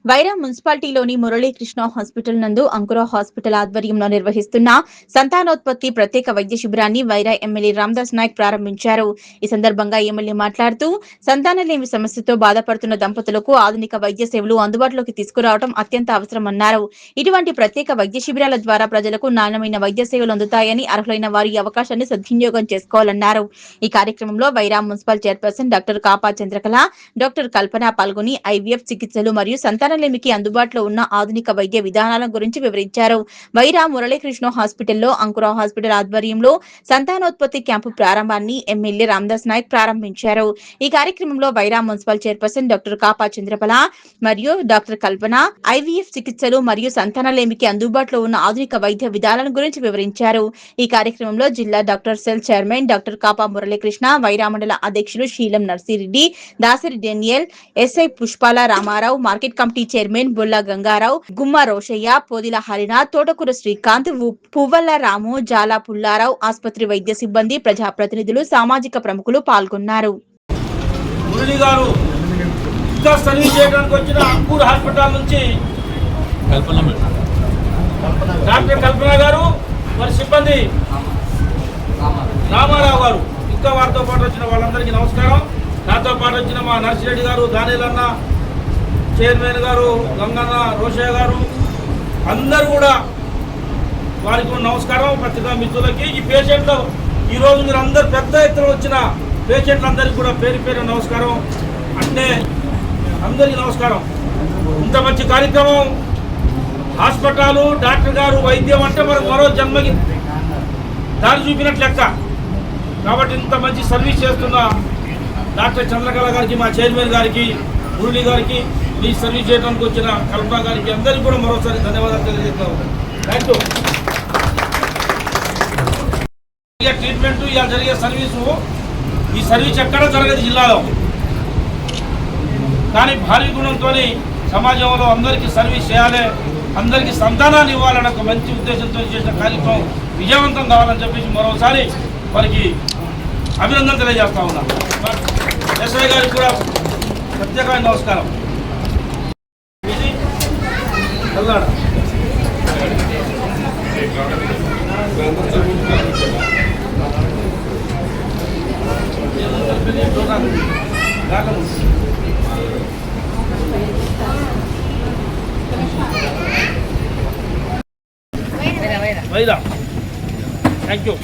Wyra మున్సిపాలిటీలోని Muralikrishna hospital నందు అంకుర hospital ఆధ్వర్యంలో నిర్వహిస్తున్న సంతానోత్పత్తి ప్రత్యేక వైద్య శిబిరాన్ని వైరా ఎమ్మెల్యే రామదాస్ నాయక్ ప్రారంభించారు. ఈ సందర్భంగా ఎమ్మెల్యే మాట్లాడుతూ సంతానలేమి సమస్యతో బాధపడుతున్న దంపతులకు ఆధునిక వైద్య సేవలు అందుబాటులోకి తీసుకురావడం అత్యంత అవసరమన్నారు. ఇటువంటి ప్రత్యేక వైద్య శిబిరాల ద్వారా ప్రజలకు నాణ్యమైన వైద్య సేవలు అందుతాయని, అర్హులైన వారు ఈ అవకాశాన్ని సద్వినియోగం చేసుకోవాలన్నారు. ఈ కార్యక్రమంలో Wyra municipal chairperson doctor Kapa Chandrakala, doctor Kalpana పాల్గొని ఐవీఎఫ్ చికిత్సలు మరియు సంతానలేమికి అందుబాటులో ఉన్న ఆధునిక వైద్య విధానాల గురించి వివరించారు. వైరా మురళీకృష్ణ హాస్పిటల్లో అంకుర హాస్పిటల్ ఆధ్వర్యంలో సంతానోత్పత్తి క్యాంపు ప్రారంభాన్ని ఎమ్మెల్యే రామదాస్ నాయక్ ప్రారంభించారు. ఈ కార్యక్రమంలో Wyra municipal chairperson doctor Kapa Chandrakala మరియు డాక్టర్ కల్పన ఐవీఎఫ్ చికిత్సలు మరియు సంతానలేమికి అందుబాటులో ఉన్న ఆధునిక వైద్య విధానాల గురించి వివరించారు. ఈ కార్యక్రమంలో జిల్లా doctor cell chairman doctor Kapa Muralikrishna, Wyra మండల అధ్యక్షులు Seelam Narsireddy, Dasari Daniel, SI Pushpala Ramarao, market committee chairman Bolla Gangarao, Gumma Roshaiah, పోదిల Harina, తోటకూర శ్రీకాంత్, పువ్వల్ల రాము, జాలా పుల్లారావు, ఆసుపత్రి వైద్య సిబ్బంది, ప్రజాప్రతినిధులు, సామాజిక ప్రముఖులు పాల్గొన్నారు. డాక్టర్ కల్పన గారు, వారి సిబ్బంది రామారావు గారు, ఇంకా వారితో పాటు వచ్చిన వాళ్ళందరికీ నమస్కారం. నాతో పాటు వచ్చిన మా నర్సిరెడ్డి గారు, దానిలన్న, చైర్మన్ గారు, గంగన్న, రోషయ్య గారు, అందరూ కూడా వారికి నమస్కారం. పత్రికా మిత్రులకి, ఈ పేషెంట్లు ఈరోజు మీరు అందరు పెద్ద ఎత్తున వచ్చిన పేషెంట్లందరికీ కూడా పేరు పేరు నమస్కారం. అంటే అందరికీ నమస్కారం. ఇంత మంచి కార్యక్రమం, హాస్పిటల్, డాక్టర్ గారు, వైద్యం అంటే మనకు మరో జన్మకి దారి చూపినట్లు లెక్క. కాబట్టి ఇంత మంచి సర్వీస్ చేస్తున్న డాక్టర్ చంద్రకళ గారికి, మా చైర్మన్ గారికి, మురళి గారికి, ఈ సర్వీస్ చేయడానికి వచ్చిన కల్పన గారికి అందరికీ కూడా మరోసారి ధన్యవాదాలు తెలియజేస్తాం. Thank you. ట్రీట్మెంట్ ఇలా జరిగే సర్వీసు, ఈ సర్వీస్ ఎక్కడ జరగదు జిల్లాలో. కానీ భారీ గుణంతో సమాజంలో అందరికీ సర్వీస్ చేయాలి, అందరికీ సంతానాన్ని ఇవ్వాలన్న ఒక మంచి ఉద్దేశంతో చేసిన కార్యక్రమం విజయవంతం కావాలని చెప్పేసి మరోసారి వారికి అభినందన తెలియజేస్తా ఉన్నాం. ఎస్ఐ గారికి కూడా ప్రత్యేకమైన నమస్కారం. కల్లాడ వైరా. Thank you.